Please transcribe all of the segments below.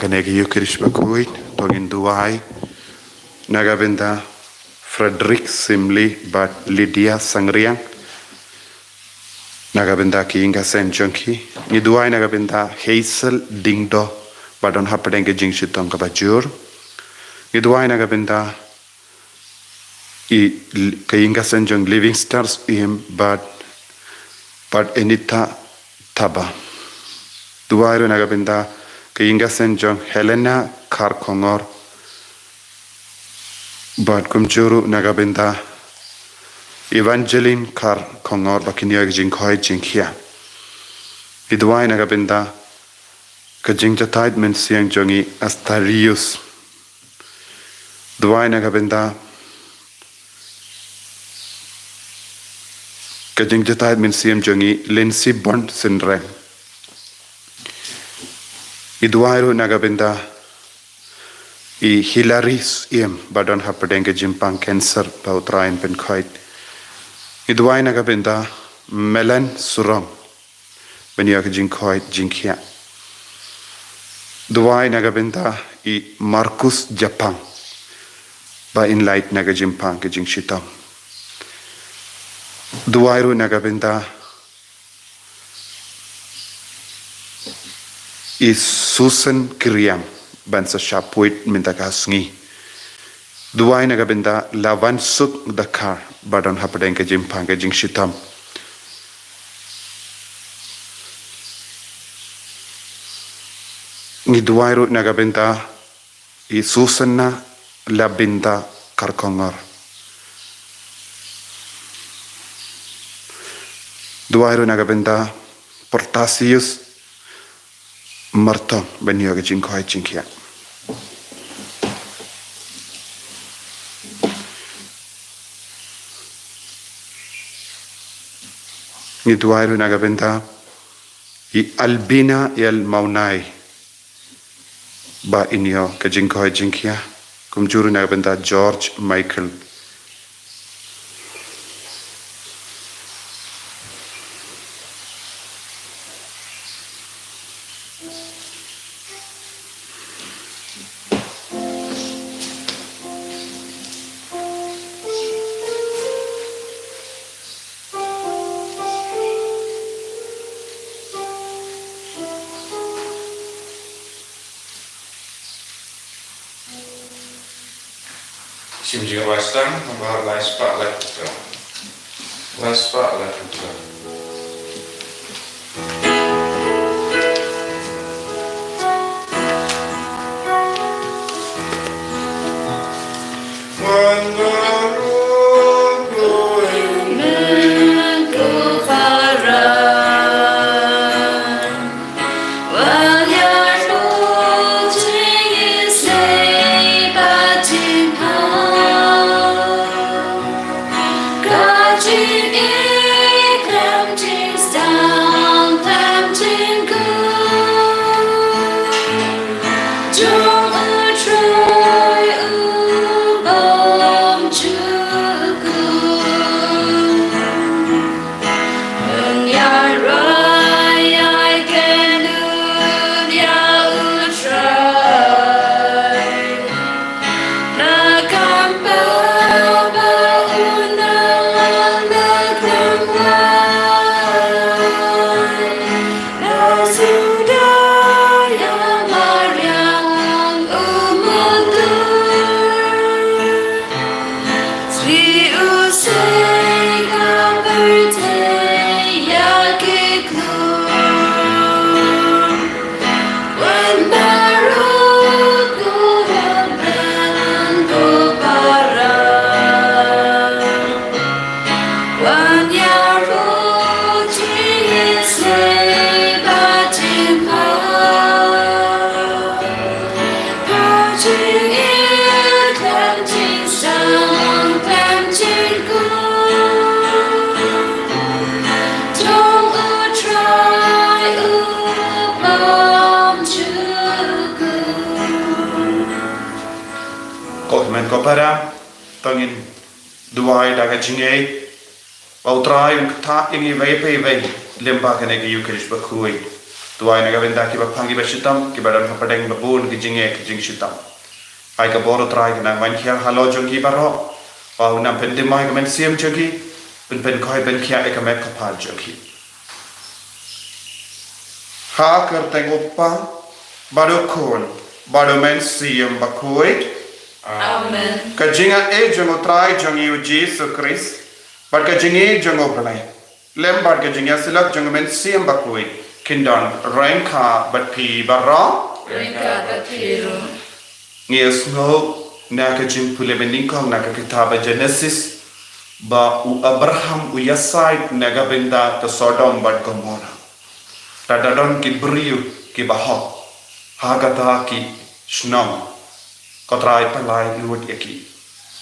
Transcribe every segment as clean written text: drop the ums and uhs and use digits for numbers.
kanegi yukirish bakuit tongin duai nagabenda Frederick Simli bat Lydia Sangriang nagabenda ki inga senjonki ni duai nagabenda Hazel Dingdo badon hapadenge jingshitong kabajur ni duai nagabenda I kainga senjong Living Stars im bat Enita Taba duai ro nagabenda kainga senjong Helena Karkongor bat kumjuru nagabenda Evangeline Karkongor bakinyo jingkhoi jingkhia iduai nagabenda kajingjatait men siang jongi Astarius duai nagabenda kajingjatait men siam jongi Lindsay Bond Syndrome iduai ro nagabenda I Hillary iem badon hapadenge jimpang cancer pautrain penkoit iduai nagabenda Melan Surong benyak jingkoit jingkhia duai nagabenda I Marcus Japang ba inlight nagajimpang ke jingshitong duai ro nagabenda I Susan Kriam bansa shapuit mintakasngi duai nagabenda Lavan Suk Dakar badon hapadeng ke jimpang ke jingshitam ni duai ro nagabenda I Susanna Labinda Karkongor duai ro nagabenda Portasius Martong benyo ke jingkhoi jingkhia ni duai ro nagabenda I Albina el Maunai ba inyo ke jingkhoi jingkhia kumjuru nagabenda George Michael Simjinga wastan bahar laispak lah kita. Laispak lah kita. Kopara tangin duai daga jingai pautrai ta ingi vai lemba kene ki yukrish bakui tuai naga benda ki ba phangi ba shitam ki ba dan hapadeng ba bun ki jing shitam ai ka boro trai na man khia halo jong ki baro pa unam pen de mai ka men siam jogi pen khoi pen khia ek met ka pha jogi ha ker teng uppa baro kon baro men siam ba khoi Amen. ka jinga e jong trai jong yu Jesus Christ bar ka jingi jong oplai lem bar ka jinga silak jong men siam ba khoi kindan ranka bat pi baro Ringka Tatiro. Yes, no, naka jim pule beningkong naka kitaba Genesis ba u Abraham u Yasai naga benda to Sodom bat Gomorrah. Tadadon ki briu ki bahok hagata ki shnong kotrai palai luot yaki.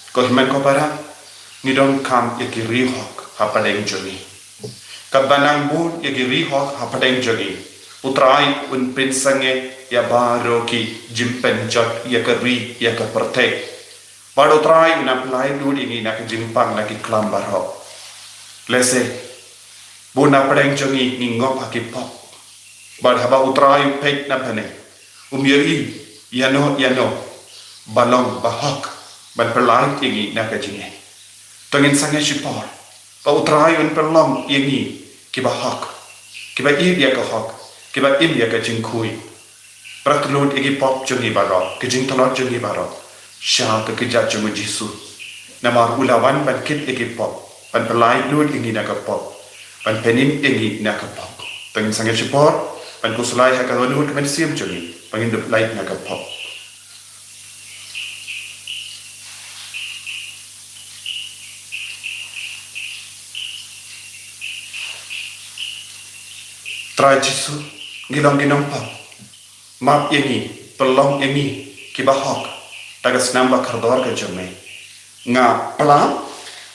Ko himen ko para nidon kam yaki rihok hapadeng jogi. Kabanang bun yaki rihok hapadeng jogi. Utrai un pinsange ya baro ki jimpen jot ya keri ya ke pertek. Bado trai un apply dud ini nak jimpang nak iklam baro. Lese buna pedeng jongi ningop hakipop. Bad haba utrai pek na pane. Yeri yano balong bahak ban perlai ini nak jinge. Tongin sange sipor. Ba utrai un perlong ini ki bahak. Ki ba ya ke hak. Kiba India ka jingkui praklud igi pop jungi baro ke jing tolot jungi baro sha ka kija jungu jisu nama ulawan ban kit igi pop ban pelai lud igi na ka pop ban penim igi na ka pop tang sange chipor ban kusulai ha ka lud ka men sim jungi ban indup lai na ka pop try jisu ginong pa map yengi tolong yengi kibahok tagas namba kardor ka jome nga pla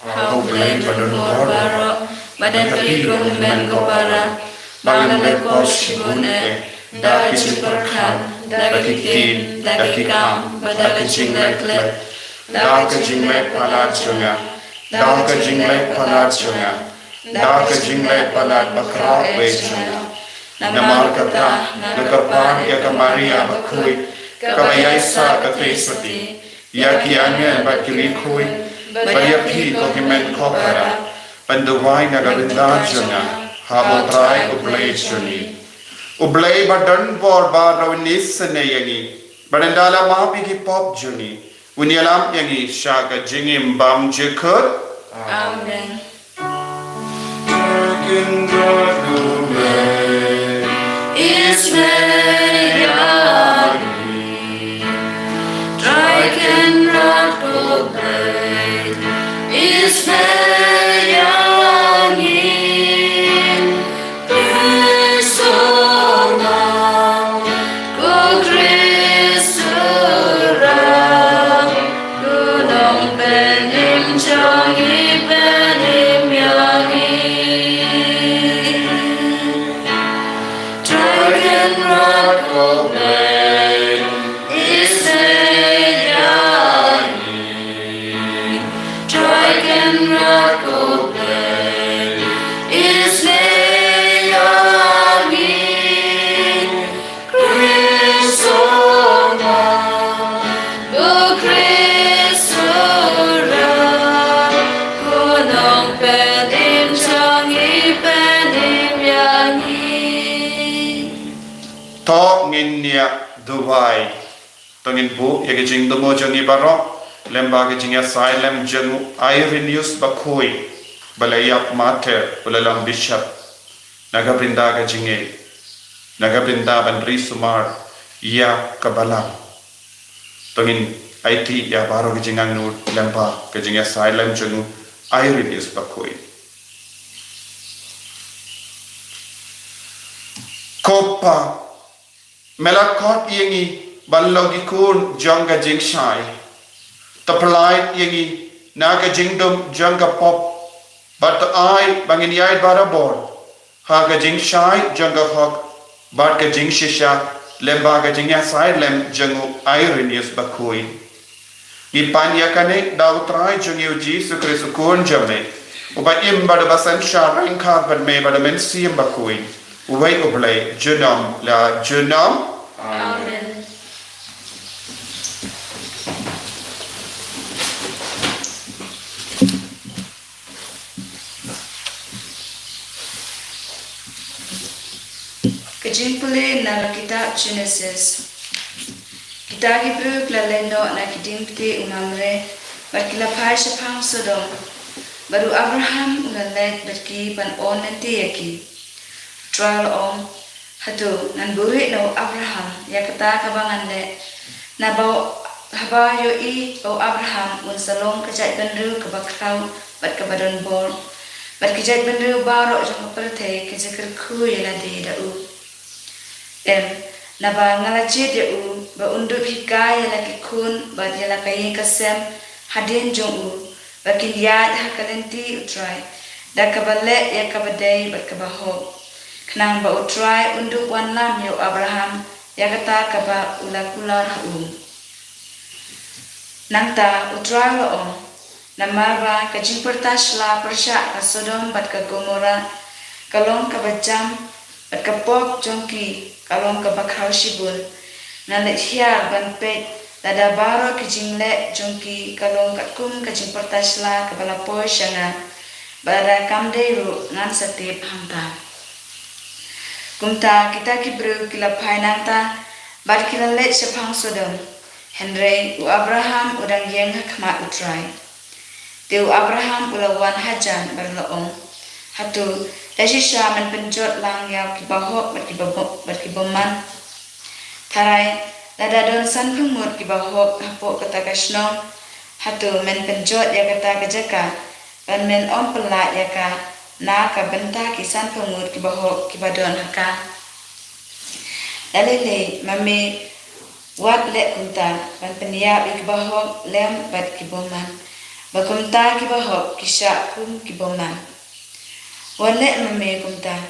How blame badon baro. Badan peligro men kopara. Bangla lepos shibune. Dagi ciperkan. Dagi tin. Dagi kam. Badagi jinglek. Daka jinglek palat junga Daka jinglek palat junga Daka jinglek palat bakra wejunga Namar kata nakapan ya ka Maria bakui kabayay sa katriswati ya kianya bakili kui baya pi ko himen kopara panduway nagabinda junga habotray ublay juni ublay badan bor barawinis na yangi barandala mapi ki pop juni unyalam yangi shaka jingim bam jekut Amen. Ismeyani, Draken Rock Blade, Ismeyani, Persona, Go Christura, Gunong Benim Changi Benim Yani. to ngin nia duwai tongin bu yage jing domo jongi baro lemba ge jing ya silem jengu Irenaeus bakoi balaya mater ulalang bishop naga brinda ge jinge naga brinda ban risumar ya kabalang tongin IT ya baro ge jingang nu lemba ge jing ya silem jengu Irenaeus bakoi kopa melakot yengi ballogi kun janga jingshai tapalai yengi naga jingdom janga pop but I bangin yai barabor haga jingshai janga hok but ka jingshisha lemba ga jingya sai lem jangu Irenaeus bakui ipanya kane dautrai jangu Jesus Christ kun jame uba im bada basan sha ranka bad me bada men sim bakui Uway ublay junam la junam. Amen. Kejimpule na kitab Genesis. Kita Hebrew klalendo na kidimte unamre berkilapai sepang Sodom. Baru Abraham unalet berki pan on nanti yaki. Trial om hatu nan buri no Abraham ya kata kabangan le na bau haba yo I bau Abraham un salong kejat benru kebakrau bat kebadon bor bat kejat benru barok jong perthe kejeker ku yela de dau na ba ngalaje de u ba undu hika yela kikun bat yela kai kasem hadin jong u bakin yad hakalenti utrai da kabale ya kabadai bat kabaho Kenang ba utrai unduk wan lam yo Abraham ya kata kaba ular Nangta utrai lo om namarba kajing pertas la persya ka Sodom bat ka Gomora kalong ka bajam bat ka pok jongki kalong ka bakhau shibul nalet hiar ban pet dada baro kajing le jongki kalong ka kum kajing pertas la ka balapoy syanga bara kamderu ngan satip hamta Kumta kita kibru kila painanta bar kila let sepang Sodom Henry u Abraham udang yang hakmat utrai Tiu Abraham ulawan hajan berloong hatu dasisha man penjot lang yaw kibahok berkiboman Tarai lada don san pemut kibahok hapok kata kasnong hatu men penjot ya kata kejaka dan men om pelak ya ka na ka benta kisan pemut kibahok kibadon haka lalele mame wat le kunta ban penia kibahok lem bat kiboman bakumta kibahok kisha kum kiboman wale mame kumta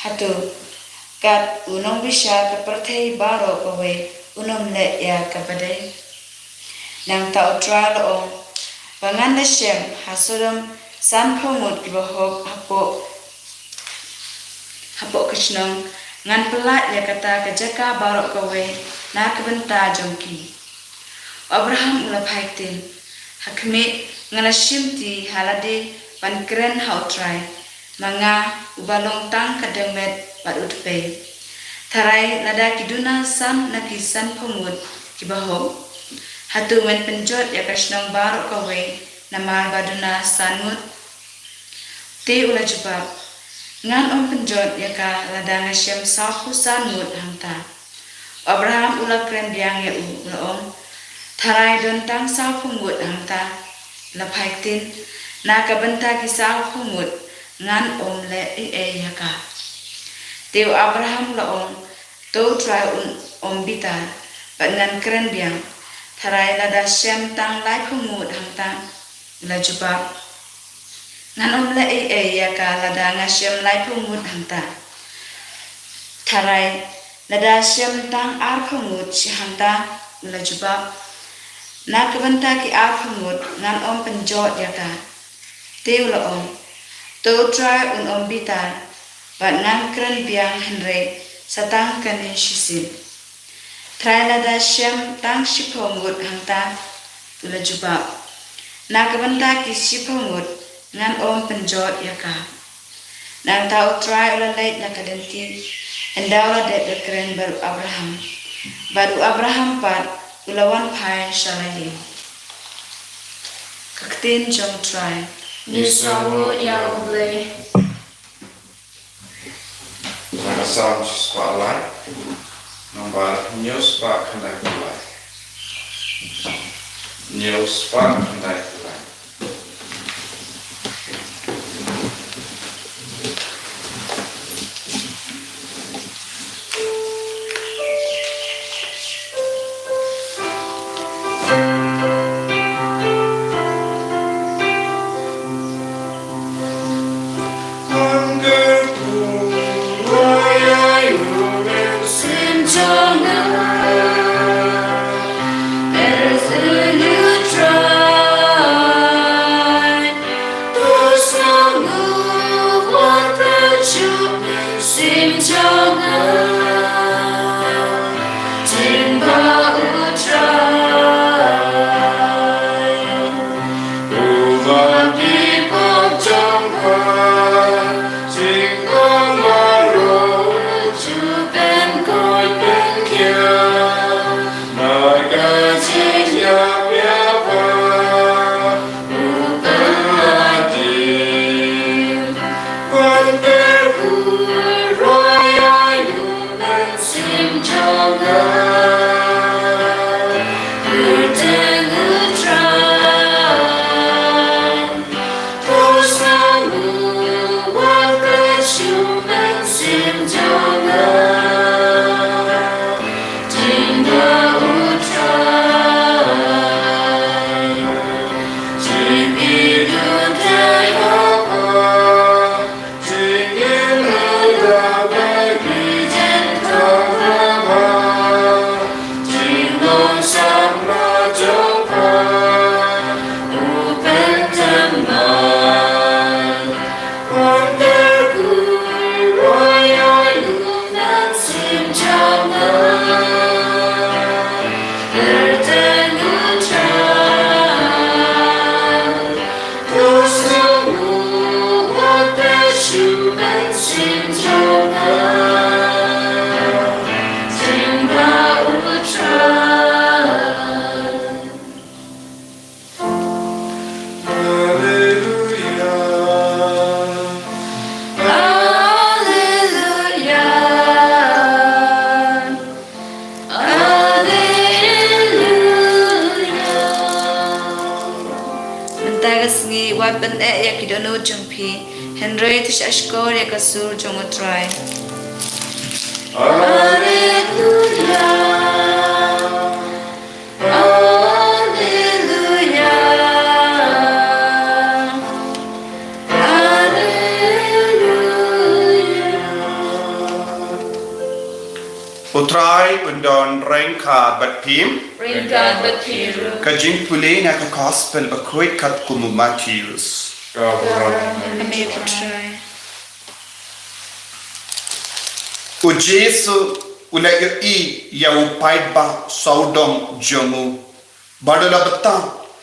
hatu kat unong bisa keperthai baro kowe unom le ya kabadai nang ta utra lo bangan lesem hasodom San pemut kibahok hapok kesnong ngan pelat ya kata kejaka barok kowe na kebenta jongki Abraham ula phaitin hakme ngana shimti halade pan kren hautrai manga ubalong tang kademet padutpe Tarai lada kiduna san naki san pemut kibahok hatu men penjot ya kesnong barok kowe namar baduna sanut te ula jubab ngan om penjot ya ka ladang syam sahu sanut hangta Abraham ula kren biang ya u om Tarai don tang sahu mut hangta la phaitin na ka benta ki sahu mut ngan om le ya ka te Abraham la om to try om bita bat ngan kren biang Tarai lada syam tang lai phumut hangta la jubab ngan om le ya ka lada ngasyam lai phumut hangta Tarai lada syam tang ar phumut si hangta la jubab na kabanta ki ar phumut ngan om penjot ya ka teu la om to try om bita bat ngan kren biang henry satang kanin shisin Tarai lada syam tang si phumut hangta la jubab na kabanta ki sipamut ngan om penjot ya ka nang tau try ula late na kadenti endaula de keren baru Abraham pat ulawan pai shalai kaktin jong try Nisawo ya uble Nang sam spotlight nomor news pak kena kulai news pak kena kulai There's a new trial. singi wat ban yakidono jungpi Henry tish ashkor yakasur jongotrai Alleluia Alleluia Utrai undon rengka batpim Ringad batiru kajing pulih na ka gospel bakwit kat kumu Matthews. American try O Jesu ula i yau paid ba saudom jomu badala bata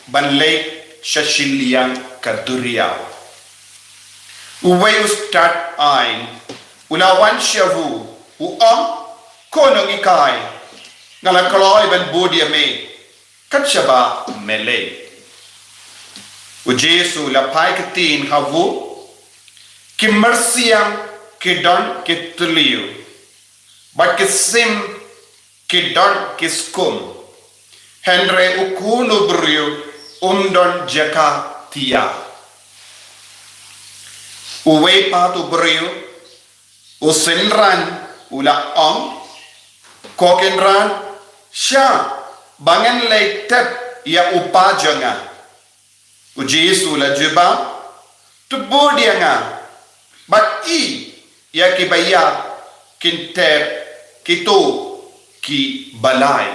banlay shashiliang kaduriyaw. Uway ustat ain ula wan shavu uam konong ikay ngalakaloy ban budia me katshaba mele. O Jesu la pai katin havu kimersiang kidon kituliu but kisim kidon kiskum Henry ukunu brio umdon jaka tia uwe patu brio usinran ula om kokenran sha bangan lay tep ya upajanga o Jesu la juba tubodianga but i ya kibaya kintep kito ki balay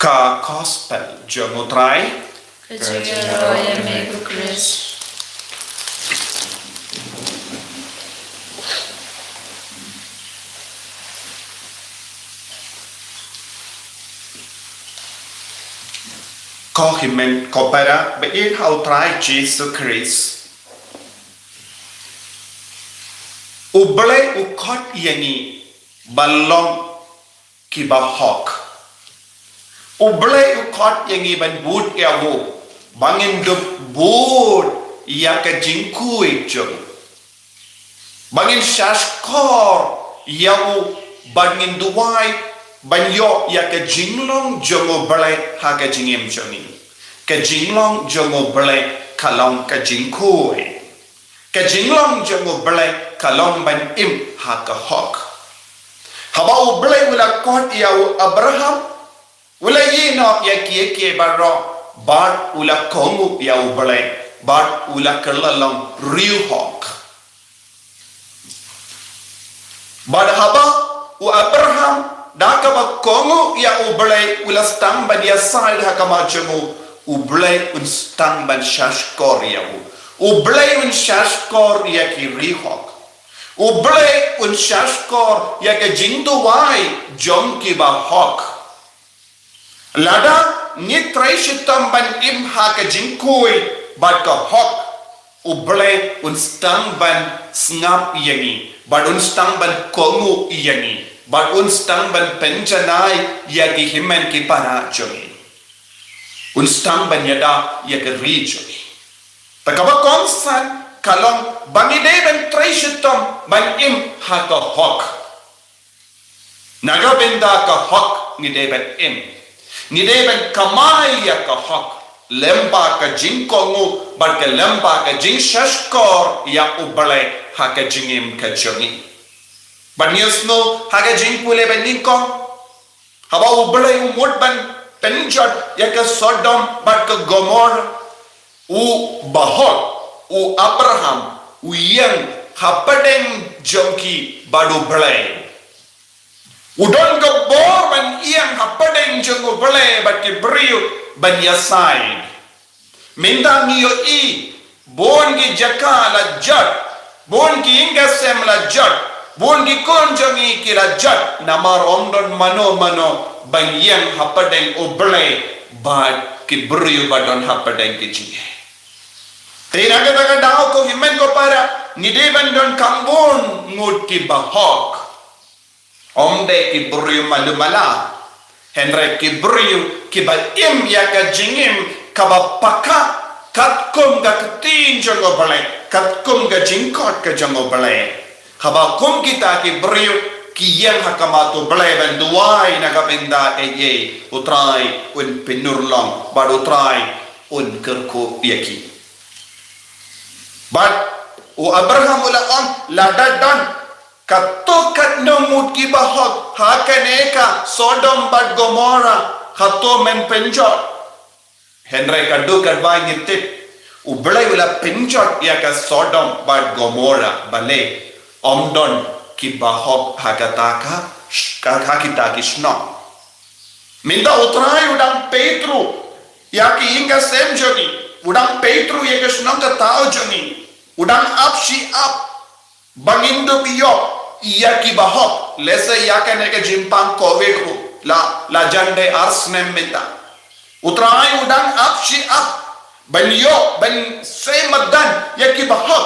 ka gospel jomotrai Kajiro Yamego Chris ko himen ko para be in how try Jesus Christ uble ukot yani balong kibahok uble ukot yani ban bud yawo bangin dub bud ya ka jingkui jong bangin shashkor yawo bangin duwai banyo ya ka jinglong jongo bale ha ka jingem joni ka jinglong jongo bale kalong ka jingkui ka jinglong jongo bale kalong ban im ha ka hok haba u bale wala kot ya Abraham wala yino ya kiye baro bad ula kongu ya u bale bad ula kalalong riu hok bad haba u Abraham daka ba kongu ya ublay ula stang ban ya side hakama jemu ublay un stang ban shashkor ya ublay un shashkor ya ki rihok ublay un shashkor ya ke jindu wai jom ki ba hok lada ni trai shitam ban im ha ka jinkui bat ka hok ublay un stang ban snap yani bat un stang ban kongu yani but unstang ban penjanai ya ki himen ki para jogi unstang ban yada ya ki rijogi takaba konsan kalong bangide ban trishitom ban im ha ka hok naga benda ka hok ngide ban im ngide ban kamai ya ka hok lemba ka jingkongu but ka lemba ka jing shashkor ya ubale ha ka jingim ka jogi Banyus no haga jing pule ben ningkong haba ublay umut ban penjot ya ka Sodom bat ka Gomorrah u bahot u Abraham u yang hapadeng jongki badu blay udon ka bor ban yang hapadeng jong blay bat ki briu ban yasai minda niyo i bon ki jakala jat bon ki inga sem la jat bon gi konjongi kila jat namar omdon mano bangyang hapadeng oblay bad ki briu badon hapadeng ki jinge tinaga daga dao ko himen ko para ngide bandon kambon ngud ki bahok omde ki briu malumala henre ki briu ki ba im ya ka jingim ka ba paka katkum ga tin jongo balay katkum ga jingkot ka jongo balay haba kum kita ki beriu ki yang hakamato beleban duai nakapenda utrai un penurlong bad utrai un kerko yaki bad Abraham ula on ladadan katokat nomut ki bahok hakaneka Sodom bad Gomora hato men penjot Henry kadu kadwai ngitip Ublay wala pinjot ya ka Sodom bad Gomora bale omdon ki bahok hakataka kakita kisno minta utrai udang Petru ya ki inga sem joni udang Petru ya ka snong ka tao joni udang apsi up bangindo biyo ya ki bahok lesa ya ka neka jimpang kovekru la jande arsnem minta utrai udang apsi up ban yo ban say madan yaki bahak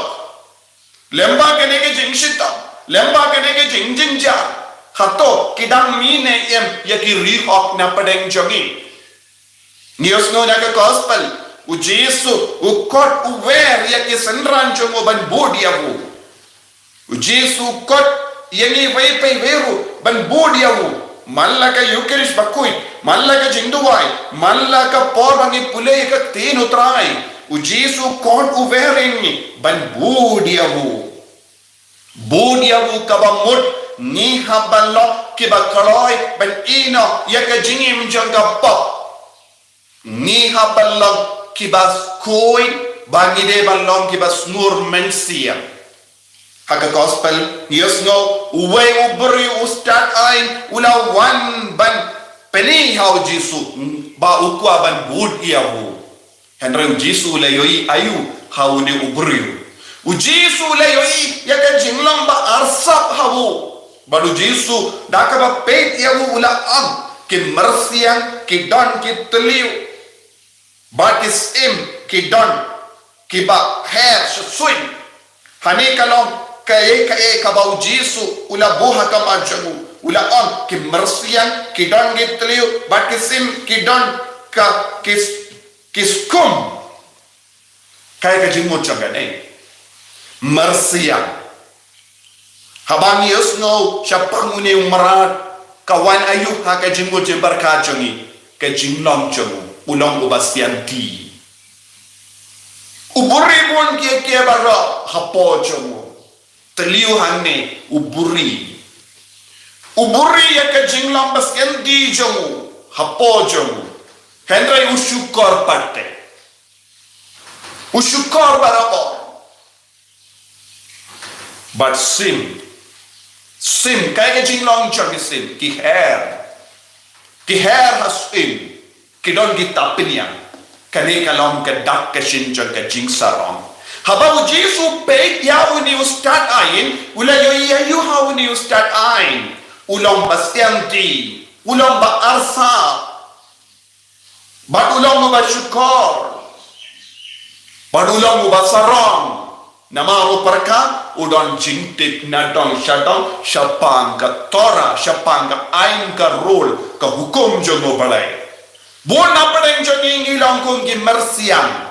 lemba kene ke jingshita lemba kene ke jingjingja khato kidang mine em yaki rihok na padeng jogi niosno na ka gospel u jesu u kot u wer yaki sanran jongo ban bodiawu u jesu kot yani vai pe veru ban bodiawu Mallaka Eucharist bakui, mallaka jinduai, mallaka por bangi pulei ka tin utrai, u Jesu kon uvering ban budiawu kabamut ni haballo kibakaloi ban ino yaka jingim janga pop ni haballo kibas koi bangi de ballong kibas nur mensia Haka gospel, yes no, uwe uberi ustad ain, ula wan ban peni hau Jesu, ba ukwa ban bud iyahu. Henry Jesu le yoi ayu, hau ni uberi. U Jesu le yoi, yaka jinglong ba arsap hau. Baru Jesu, daka ba peit iyahu ula ang, ki mersiang, ki don, ki teliu. Ba kis ki don, ki ba hair, sesuin. Hani kalong, kaya kabau Jesu ula buha kamajamu ula on ki mersian ki don gitliu bat kisim ki don ka kiskum kaya ka jimut jaga nei mersian habang yusno syapangune umarat kawan ayu ha ka jimut jembarka jongi ka jinglong jamu ulang ubasian di uburi bon ki bara hapo jamu Teliu hanne uburi ya ka jinglam bas kendi jongu hapo jongu Henry usyukor parte usyukor barako but sim kaya ka jinglam jongi sim ki hair has ki don gitapin yan kani kalong ka dak ka shinjong ka jingsarong Habang Jesu peit yaw ni ustad ain, ula yoyayu haw ni ustad ain, ulang bastianti, ulang ba arsa, bat ulang ba syukor, bat ulang ba sarang, nama ruparka udon jingtip na dong syadong syapang ka Torah, syapang ka ain ka rule, ka hukum jongo balay. Buon na padeng jong ilang kong gimersiang.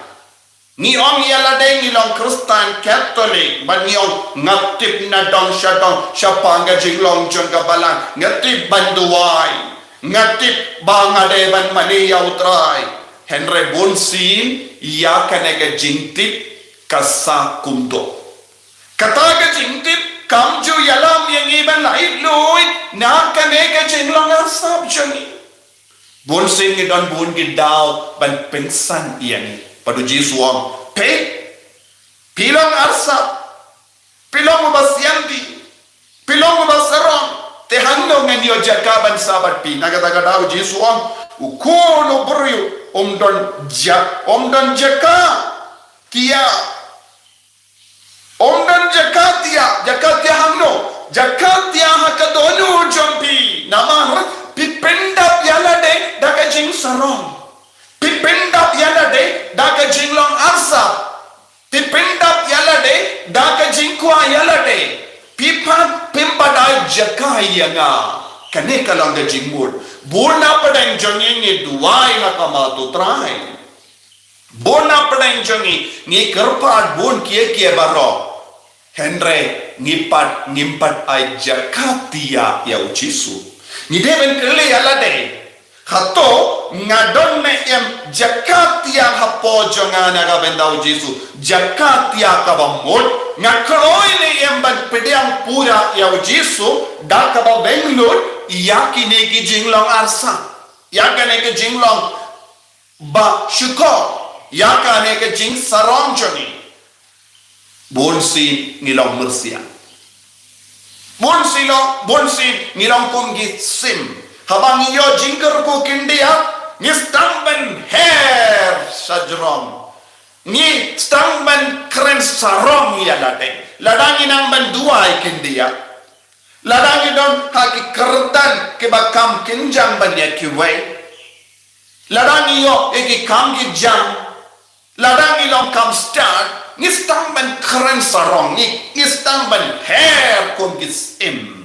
Ni ong yalade ni long Kristen Catholic ban ni ong ngatip na dong syapang ga jinglong jong gabalan ngatip banduai ngatip bangade ban maniya utrai Henry Bonsin ya kanega jingtip kasa kumdo kata ga jingtip kamju yalam yang iban lain lui na kanega jinglong asap jongi Bonsin ni don bun gidaw ban pensan iyan Padu Jesu ang pilong arsap, pilong ubasyanti, pilong ubasarong, tehangno nga niyo jakaban sabat pi. Nagatagadaw Jesu ang ukulo buryo, omdon jaka, tiya. Omdon jaka tiya hangno, jaka tiya hakadonu jompi. Nama pipendap yalade daga jing sarong. Pipendap yalade daga jinglong arsap pipendap yalade daga jingkwa yalade pimpadai jakai yanga kane kalanga jingmur bona padang jongi ni duai hakamato trai bona padang jongi ni kerpat bon kie baro Henry ngimpat ay jakatia ya ujisu. Ngide ben kele alade. Hato ngadon me em jakatia hapo jonga naga benda ujisu. Jakatia kabamot ngakroi ne em ban pedang pura ya ujisu dakaba benglur yakine ki jinglong arsa. Yakane ke jinglong ba syukur. Yakane ke jing sarong joni. Bonsi ngilong mersia. Bonsi ngilong kumgi sim. Habang iyo jingker ko kindia. Ni stangban her sajrom. Ni stangban keren sarong ya ladeng. Ladangi nang ban duai kindia. Ladangi don haki kerdan ke bakam kinjang ban ya kiwai. Ladangi yo eki kam ki jang. Ladangi long kam start. Ngistang ban keren sarong ni ngistang ban her kum gis im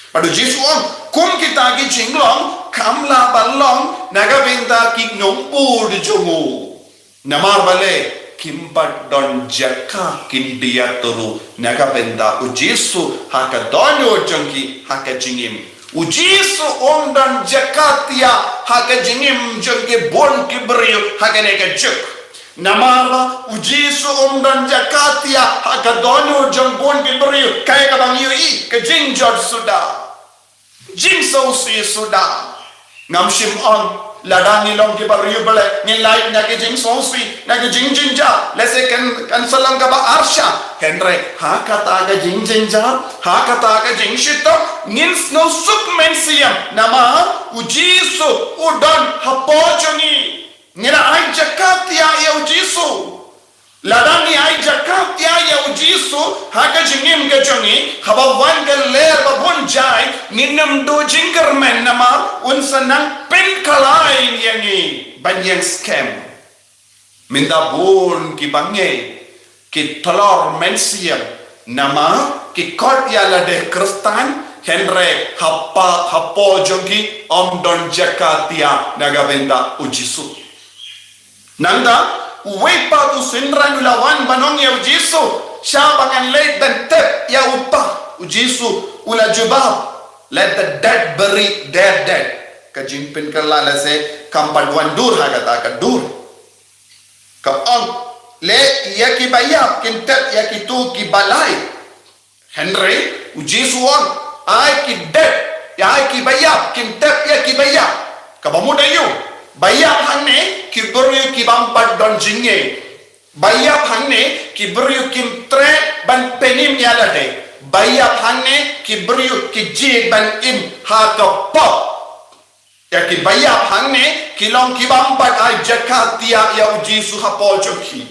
padu jisuang kum kita gi jinglong kamla balong naga benta ki ngompu di jongu namar bale kimpat don jaka kindia turu naga benta ujisu haka donyo jongki haka jingim ujisu dan jakatia haka jingim jongki bon kibriyo haka neka juk Namara ujisu dan jakatia hakadonyo jambon kibri kaya kabang yui ke jingjot sudah jingsausi sudah ngamshim on ladangi long kibari bale nilai nage jingsausi nage jingjinja lese kan salam kaba arsha henry hakata ga jingjinja hakata ga jingshito nins no sukmensiam nama ujisu udan hapochoni Ngira ay jakatia ya ujisu. Ladangi ay jakatia ya ujisu. Haka jingim ke jongi. Habawan ke ler babun jai. Ninam do jingermen nama. Unsanang pinkalay yangi. Banyang scam. Minda bun ki bangye. Ki telur mensiam. Nama ki kot ya lade kristan. Henry hapo jongi. Don jakatia nagabenda ujisu. Nanda wepa tu sindran ulawan banong ya ujisu syabangan let dan tep ya upah ujisu ula jubab let the dead bury their dead kajimpin kala lase kampan dur hagata kadur ka ang le ya ki bayap kin tep ya ki tu ki balai Henry ujisu on ai ki dead ya ai ki bayap kin tep ya ki bayap ka bamudayu Bayap hangne kibru kibampat don jinge. Bayap hangne kibru kim tre ban penim yalade. Bayap hangne kibru kiji ban im haka pop. Ya ki bayap hangne kilong kibampat ay jakatia ya uji suhapo joki.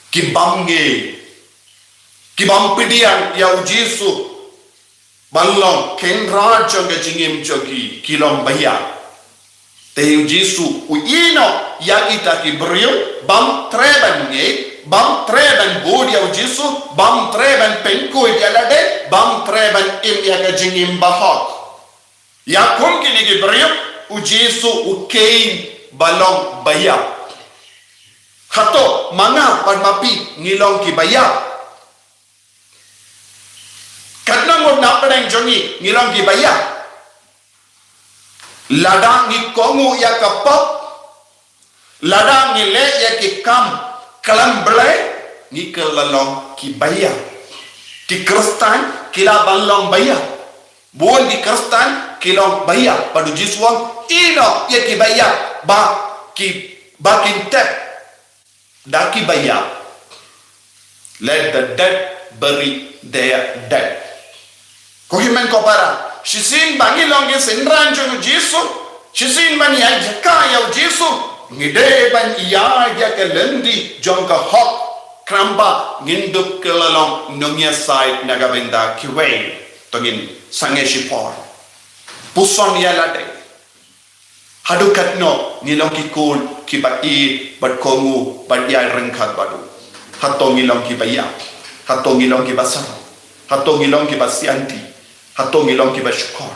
Kibamge. Kibampidian ya uji su. Balong kenra joga jingim jogi kilong bayap. Teu Jisu uino yakita kibrio bam treban nge bam treban bodia Jisu bam treban penku yalade bam treban im yaga jingim bahok yakum kini kibrio ujisu ukein balong bayap hato manga padmapi ngilong ki bayap kadang nak pedang jongi ngilong ki bayap Ladang ni kongu ya kapop ladang ni le ya ki kam kalam ble ni kelalong ki bayar ki kristan kila balong bayar buon di kristan kilong bayar padu jisuang ino ya ki bayar bakin tep da ki bayar let the dead bury their dead kohimen kopara Shisin bangi longi sindran jung Jisu. Shisin bani ay jaka yaw Jisu. Ngide ban iya ya ke lendi jong ka hok kramba nginduk ke lalong nungya side nagabenda kiway tongin sange shipor. Puson yalade. Hadukat no ngilong ki kul ki bai bat kongu bat yai rengkat badu. Hato ngilong ki baya. Hato ngilong ki basar. Hato ngilong ki basianti. Hato ngilong ki bersyukur.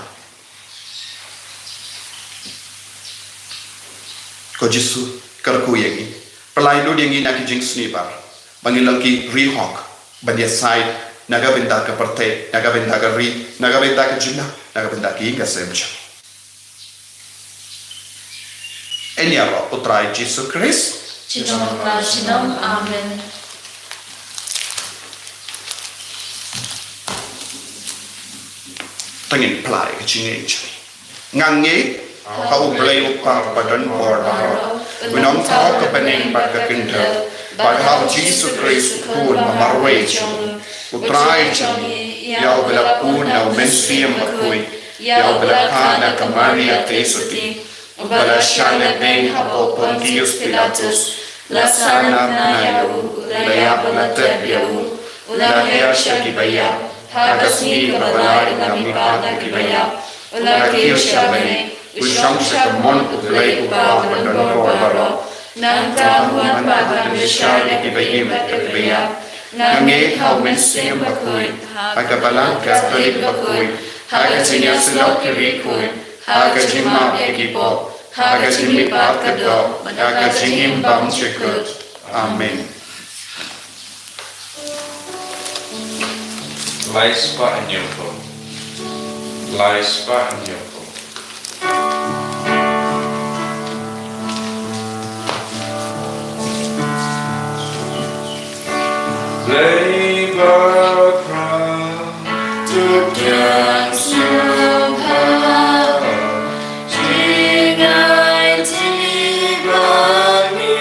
Ko Jisu kerku yangi. Pelai lu yangi nak jing snibar. Bangilong ki rihok. Banyak side nagabinda ka parte nagabinda ka ri nagabinda ka jina nagabinda ki inga semcha. Ini apa putra Yesus Kristus. Chinom ka chinom. Amen. Tengin pelai ke cingin cari. Ngangi kau belai upah badan bordaro. Menong tahu ke pening bad ke kendel. Padahal Yesus Kristus pun memarwai jong. Utrai jong. Yau belak pun nau mensiam bakui. Yau belak kana ke Maria tesuti. Bala syana beng habo Pontius Pilatus. Lasana na yau. Laya pelatep yau. Ulahir syakibaya. Hagasni kabalai kami pada kibaya. Ulakir syabane. Usang sekamon utlay upah badan barbaro. Nang tahuan bagan bisyari kibaya kibaya. Nangi kau mensiam bakui. Agabalang katolik bakui. Hagasinya selok kirikui. Hagajima ekipo. Hagajimi pakado. Hagajimim bang cekut. Amen. Lais pa anyoko. Lais pa anyoko. Labor crown to dance your power. Jingai tiba ni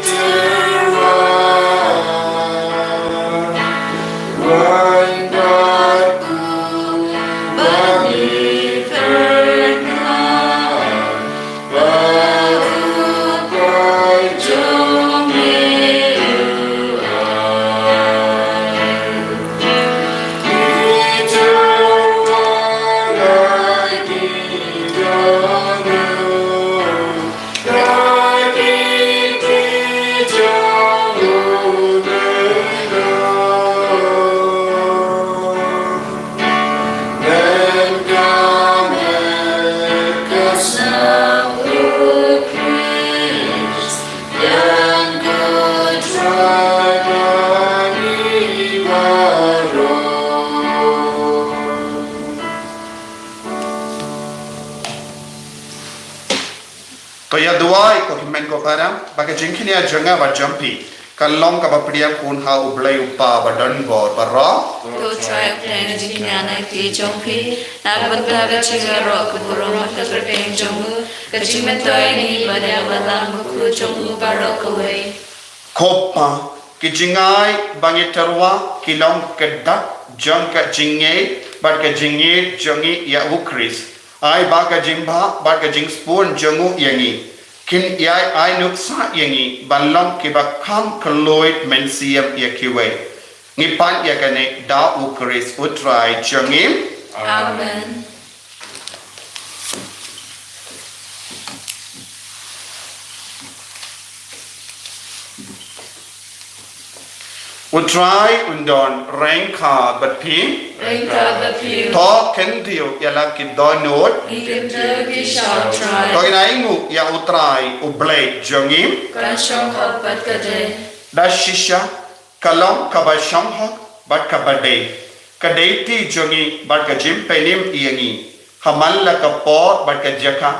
terwar. One God bani pernah baru berjumpa. Kaya duai ko himen ko karam bagi jingkinia janga ba jampi kalong ka bapriya kun ha ublai upa badan bor barra Go try playing jikinyana ki jongpi. Nagabagdaga chigaro kuburo makakapeng jongu. Kachimetoy ni badya balang buku jongu barokaway. kopa ki jingai bangi terwa kilong kedak jang ka jinge bad ka jinge jangi ya ukris ai ba ka jimba bad ka jing spoon jangu yangi kin yai ai nuksa yangi balong ki ba kam kloid mensiam ya kiwe ngipan ya kane da ukris utrai jangim. Amen. Utrai undon rengka batpi Ringka bapiu. to kendio yala ki donot Ikimdo ki shall to try. inaingu ya utrai ublay jangim Kanshong hapat kade. da shisha kalong kabasham hak bat kabade kadeti jangi bat ka jimpenim iangi hamalla ka por bat ka jaka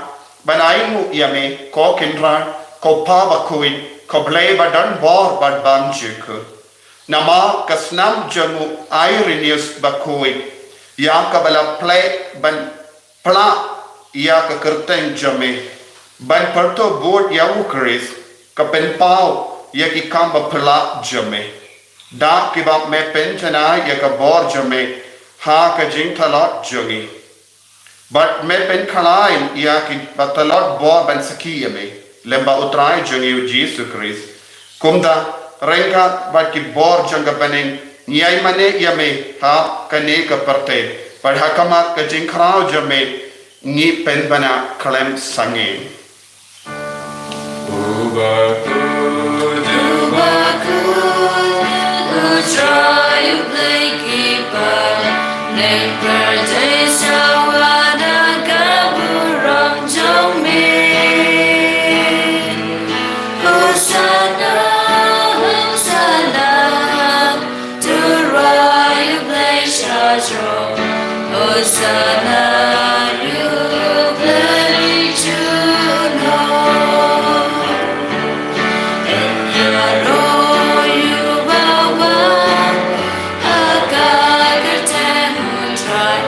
banaimu yame ko kindran ko pa bakuin ko blay badan bor bat bam juku nama kasnam jangu airinius bakui ya kabala play ban pla ya ka kerteng jame ban parto board ya ukris ka pen pau ya ki kamba pla jame da ki ba me pen chana ya ka bor jame ha ka jing thalot jogi but me pen khalain ya ki batalot bor ban saki yame lemba utrai jogi Jesus Christ kumda rengka bat ki bor janga baning nyai mane yame ha kane ka parte par hakama ka jing khrao jame ni pen bana klem sange Ubaku Ubaku. Utray ublay kipan. Neng perday sawana kaburang jongmin. Hosana, Hosana, to throne. Hosanna, you glory to Lord. In your roar you bow up, a garden who tried.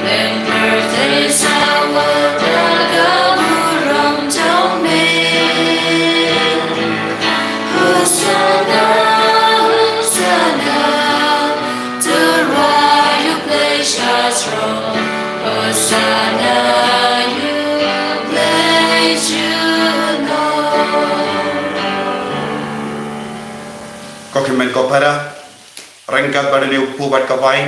When birthdays are what the gamuram domain. Hosanna, Hosanna, to where you place your throne. Hosanna, you place your Lord. Kokimen kopara rengkat badani upu bat kapain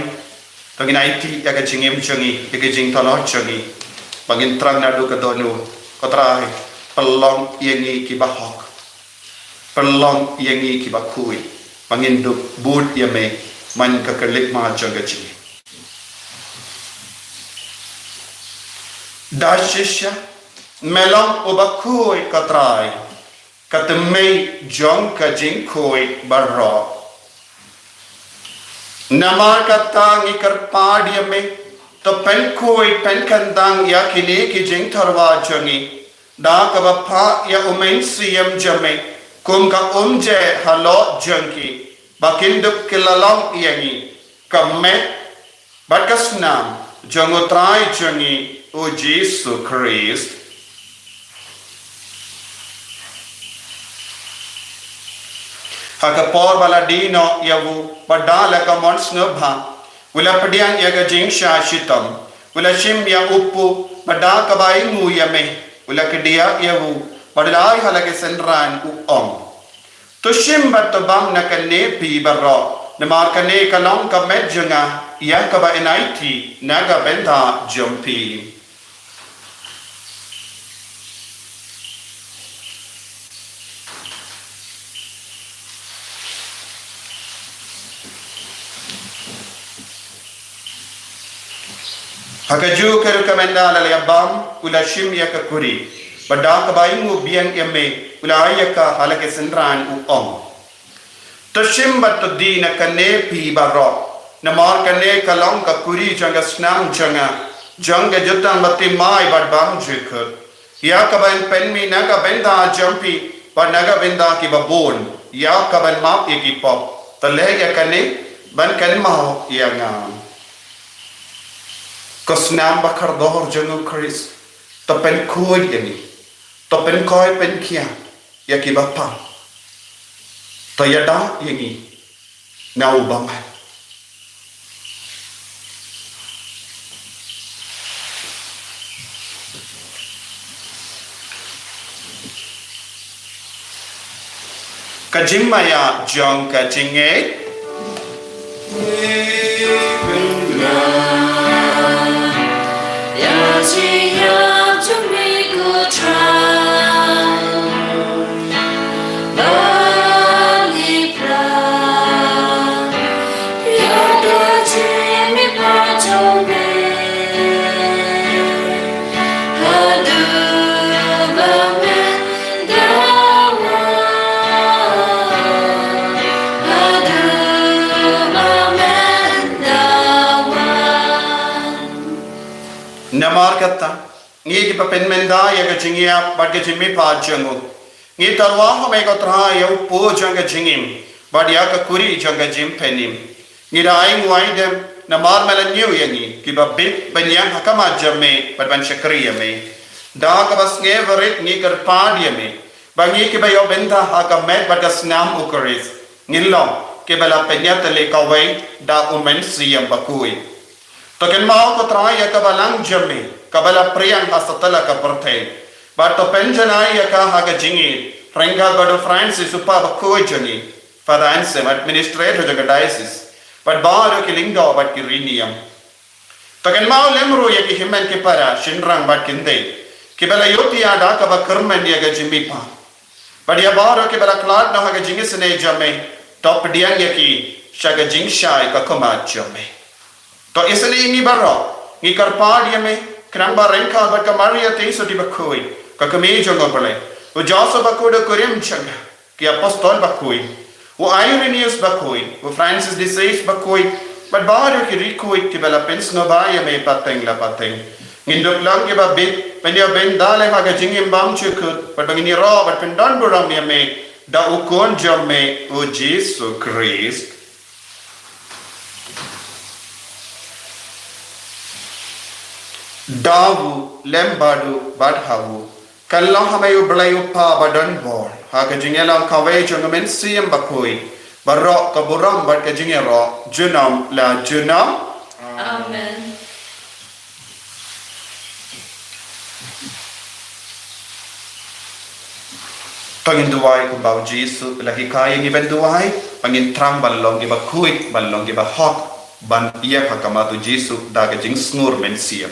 tangin aiti yaga jingim jangi yaga jing tanah jangi bangin terang nadu kedonu kotrai pelong yengi kibahok pelong yengi kibakui bangin duk bud yame man kakelik ma janga jingi dashisha melong ubakui kotrai katemei jong ka jing koi barro namar kata ngikar padiyame to pen koi pen kandang ya kini ki jing tharwa jangi da ka bapha ya umain siyam jame kum ka umje halo jangi bakinduk kilalong yangi kamme bakasnam jangotrai jangi o Jesus Christ. Haka por baladino yavu badala ka monsnubha wala padian yaga jingsha shitam wala shim ya uppu badaka bai mu yame wala kedia yavu badalai halake senran u om to shim batabam nakane pi barro namar kane kalong ka medjanga ya ka ba enaiti naga benda jumpi Hakaju keru kamenda la yabam ula shim yakakuri badak bai mu biang yame ula ayaka halake sendran u om to shim bat di na kane pi barro namar kane kalong ka kuri janga snam janga jutan bati mai bad bam jikut ya kaban penmi naga benda jampi ba naga benda ki babon ya kaban map ki pop to le yakane ban kan mau yanga Kosnam bakar dohor jangu Chris to pen koi yani to pen koi pen kia yaki bapa to yada yani na ubama kajimaya jong kajinge Namar kata ngi ki papen menda ya ga jingia bad ga jimmi pa jangu ngi tarwa ho me ko tra ya po janga jingim bad ya ka kuri janga jim penim ngi dai ngwai dem namar mela new yangi ki babbe banyang hakama jamme bad ban shakriya me da ka bas nge varit ngi kar padiya me bangi ki bayo benda haka met bad ga snam ukaris ngillo ke bala penyat le kawai da umen siyam bakui to ken mau ko trai ya kabalang jamme kabala priyan hasatala ka porthe but to penjana ya ka haga jingi renga bado Francis upa ko jani faranse administrator jaga diocese but baro ki lingo but ki rinium to ken mau lemru ya ki himen ki para shinrang but kinde ki bala yoti ya da ka ba karmen ya ga jimmi pa but ya baro ki bala klad na haga jingi sene jamme top diang ya ki shaga jingshai ka koma jamme to isali ini barro ngi karpad yame kramba renka ba kamaria te so di bakoi ka kame jongo pale o joso bakoda korim changa ki apostol bakoi o Irenaeus bakoi o Francis de Sales bakoi o but baru kiri kuit ki bala pens ngabaya me pateng la pateng nginduk lang ki ba bit penya ben dale ha ga jingim bam chukut but bangini ro but pendon buram ni me da ukon jame o Jesus Christ dawu lembadu badhawu kallang hamayu blayu pa badan bor ha ga jingela kawai jongamen siam bakoi barok kaburam bat ka jingero junam la junam Amen. pangin duai ku bau Jesus lagi kai ni ben duai pangin trang balong ki bakui balong ki ba hok ban ia hakamatu Jesus daga jing sngur men siam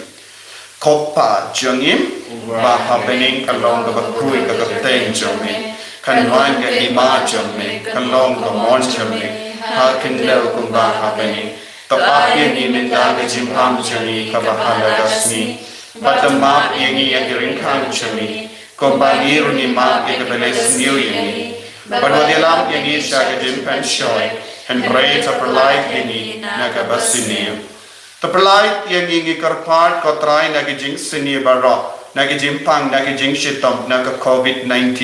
kopa jangim ba happening kalong ka bakui ka teng jome kanwan ka ima jome kalong ka mon jome ha kindel ku ba happening to api ni men daga jing pam jami ka ba halagasni batamap yengi agiring kang jami Kombangiru ni ma ikabeles new yeni. Badwadilam yeni shagadim penshoy. And pray to perlight yeni nagabasini. To perlight yeni ngikarpart kotray nagijing sini baro. Nagijing pang nagijing shitom naga COVID-19.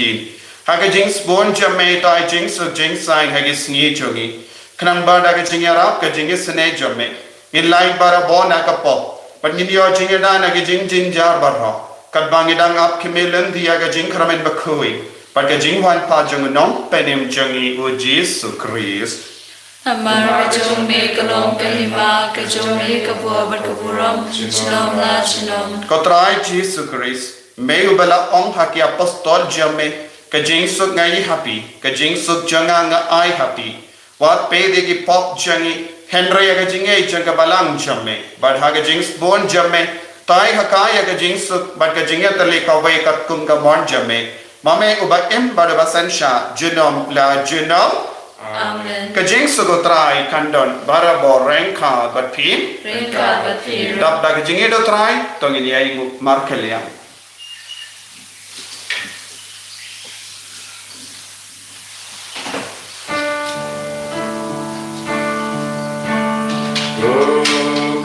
Hagajing spon jame tay jing so jing sign hagis ni jogi. Kanang ba nagijing yarap kajing isne jame. In line bara bo nakapo. But ninyo jingeda nagijing jinjar baro. Kadbangidang ap kimilan dia ga jing kramen bakui but ga jing wan pa jung non penim jungi u Jesus Christ Amar kajong me kalong kahima kajong me kapua berkapuram shalom la shalom. kotrai Jesus Christ me ubala ong haki apostol jame ka jing suk ngai happy ka jing suk janga nga ai happy wat pe de ki pop jangi Henry ga jing ei janga balang jame but ha ga jing born jame Tai hakaya ka jingsuk but ka jingya tali ka way kat kum ka mon jame mame uba em bada basansha junom la junom Amen. ka jingsuk utrai kandon bara bo renka but pi Ringka batir. dap da ka jingya do trai tongin yai ngu markelia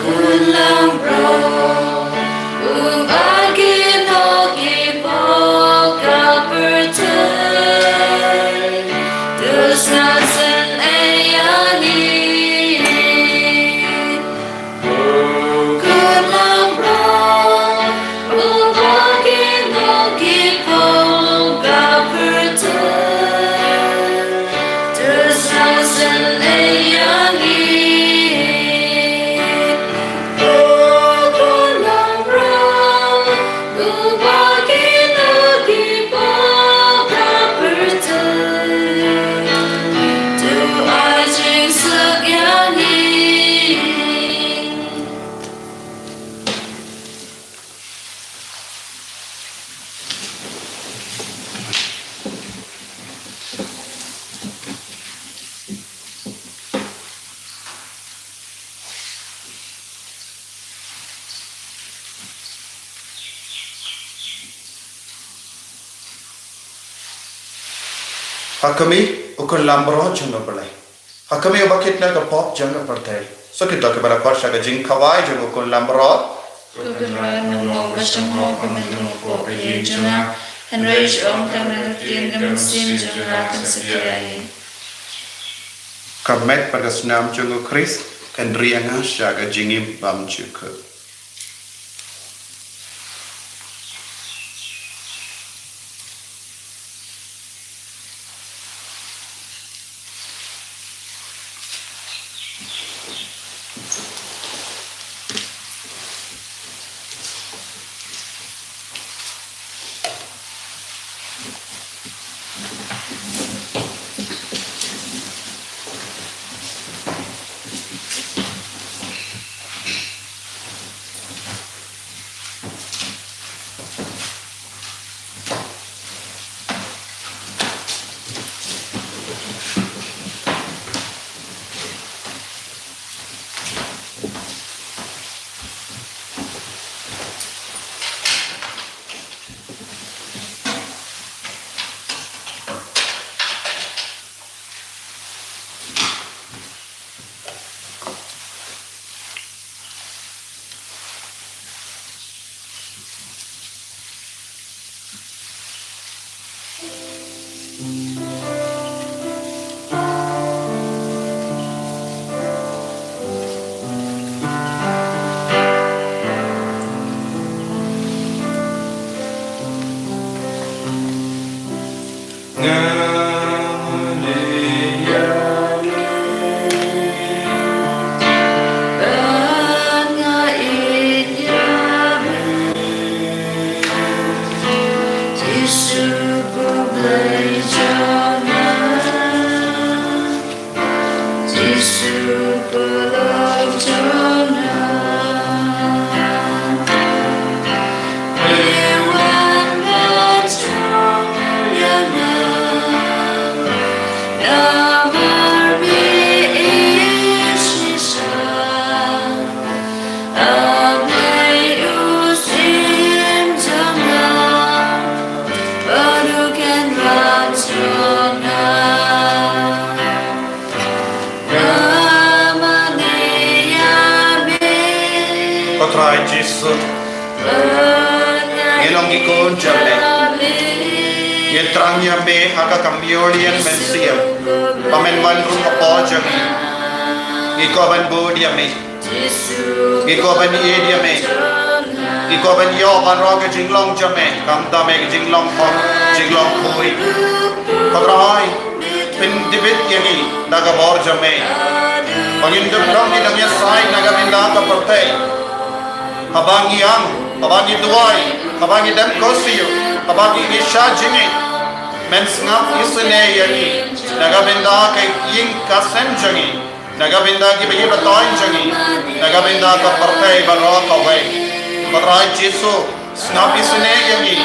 Kulang bro. Agin hogi boka pertai. Dus nasen ayani. Kulang bro. Agin hogi boka pertai. Dus nasen ayani. Hakami ukun lambro junno balai. Hakami ubakit na ka pop janga partai. So kita ke bala parsha ka jing kawai junno ukun lambro. Kukunran ng mga basyang mo kumitong po kayo dyan and raise on kami ng sin dyan rakan sa kiyay. Kamet pada senam jungo Chris kan rianga syaga jingim bam juke. Try Jesus. Ngilong ikon jame. Ngitrang yame haga kamyolian mensiam. Pamenwan rum kapo jame. Ngikoban bod yame. Ngikoban ied yame. Ngikoban yo panroga jinglong jame. Kamdame jinglong po. Jinglong kui. Patray. Pindibit yami. Nagabor jame. Pangindum dong dinamya say nagaminda kaparte. Habangi ang, habangi duway, habangi dem kosiyo, habangi isha jingi. Mens ngam isene yagi, nagabinda kay ying kasen jangi, nagabinda ki bayi batoin jangi, nagabinda ka partay baro kaway. Patray Jesu, ngam isene yagi,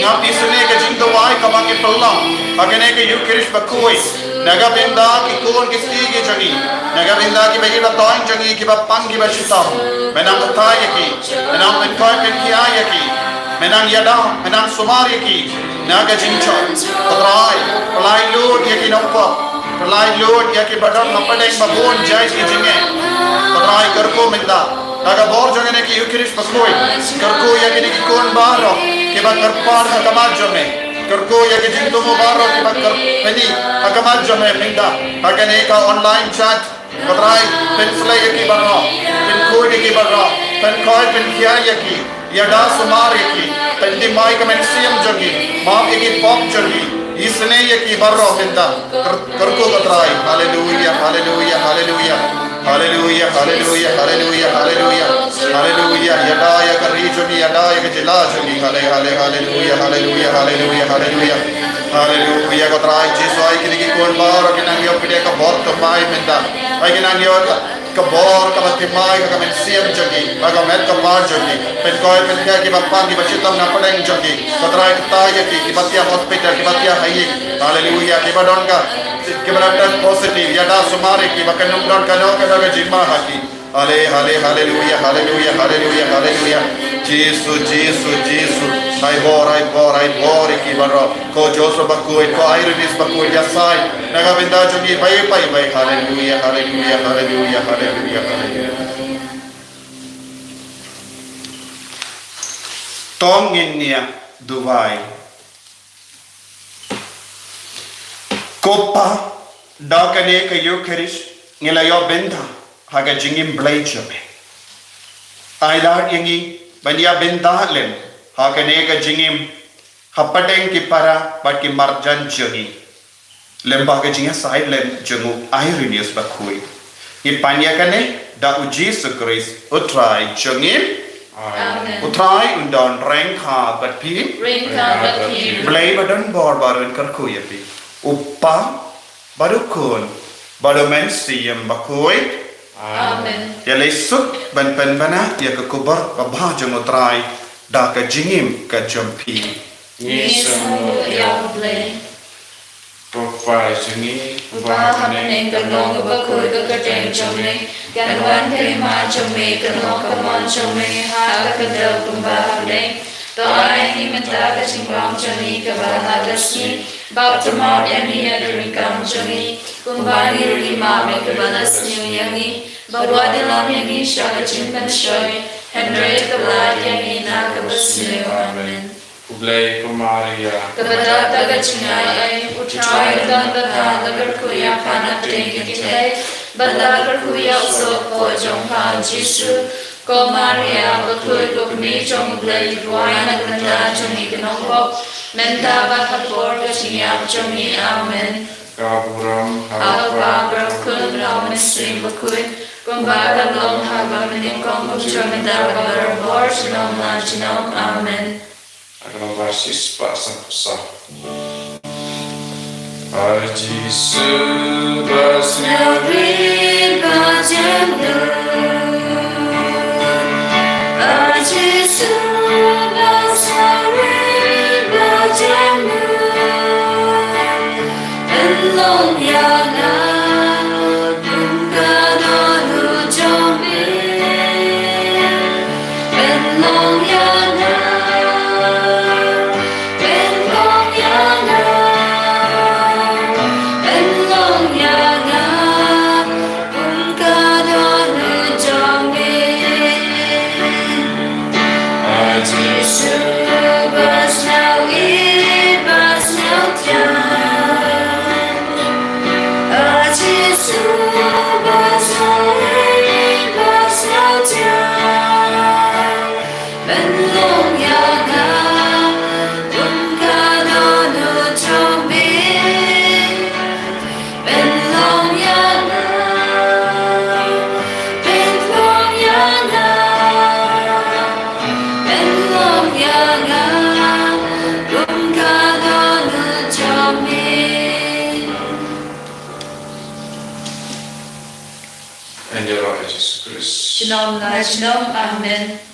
ngam isene ka jing duway kabangi pelang, agane ka yukirish bakuy, nagabinda ki kun kistigi jangi, nagabinda ki bayi batoin jangi ki bapang ki basitam. Menang ketaya ki, menang menkoy penkiaya ki, menang yada, menang sumari ki, naga jinchon, patray, pelai lud yaki nampak, pelai lud yaki badan napadeng babon jais ki jinge, patray kerko minda, naga bor jangan ki yukirish pakoy, kerko yaki ni kon baro, kiba kerpar hakamad jome, kerko yaki jinto mo baro kiba kerpeni hakamad jome minda, hagane ka online chat. Patray, penslay yaki baro, penkoy yaki baro, penkoy penkiya yaki, yada sumar yaki, pendimay kamensiam jagi, maaf yaki pop jagi, isne yaki baro minda, kerko patray, hallelujah, hallelujah, hallelujah, hallelujah, hallelujah, hallelujah, hallelujah, hallelujah, yada yakari jagi, yada yakajila jagi, hallelujah, hallelujah, hallelujah, hallelujah, hallelujah, patray, Jesu ay kiniki kon baro kinang yo pide ka bor tumay minda. Ay ginang yo kabor kabatimay kamensiam jagi agamet kapar jagi penkoy penka ki bapang ki bachitam na padeng jagi patray kataya ki batia hospital ki batia hayi hallelujah ki badon ka ki test positive yada sumare ki bakanum don kano kada jimma haki hallelujah hallelujah hallelujah hallelujah Jesus Jesus Jesus ay bor ki baro ko Joseph bakuy ko Iris bakuy yasay nagabinda jagi bay hallelujah hallelujah hallelujah hallelujah hallelujah tongin niya duway kopa dakane ka yukirish ngilayo benda haga jingim blajame aylar yangi bania benda len haga nega jingim hapateng ki para bat ki marjan jagi lemba ga jinga side len jangu irinius bakui ki panya kane da uji sukris utrai jangim utrai undon rengha bat pi blai badan bor barun karku yapi uppa barukun badomen siyam bakui Amen. Ya lesuk ban pen bana ya ke kubar ka bhajam utrai da ka jingim ka jampi. Yesu ya ble. Profai sungi Bahane ka long ba ko ka kateng jamne kan wan te ma jamne ka long ka mon jamne ha ka da kumba ne to ai ni menta ka singbang jamne ka ba ha ka si ba tama ya ni ya ri kam jamne kumba ni ri ma me ka ba na si ya ni Bahwa dalam yang isya kecimpan syoi Henry kebelah yang ina kebesile amen Ublay ko Maria Kepada taga cingay Utray dan bata Lagar kuya panak tingkitay Bata lagar kuya usok po jong pa Jisu Ko Maria Bakuy kukni jong ublay Duway naglanda jong ikinong po Menta bakapor kacingap jong i amen Kaburam Alpa berakun ramen sing bakuy Kumbaga long haba meningkong Bukjong dabar bor Sinom na jinom amen Akan basis pasang pesah Hari Yesus basnya Riba En Herre Jesus Kristus. Shalom, Amen.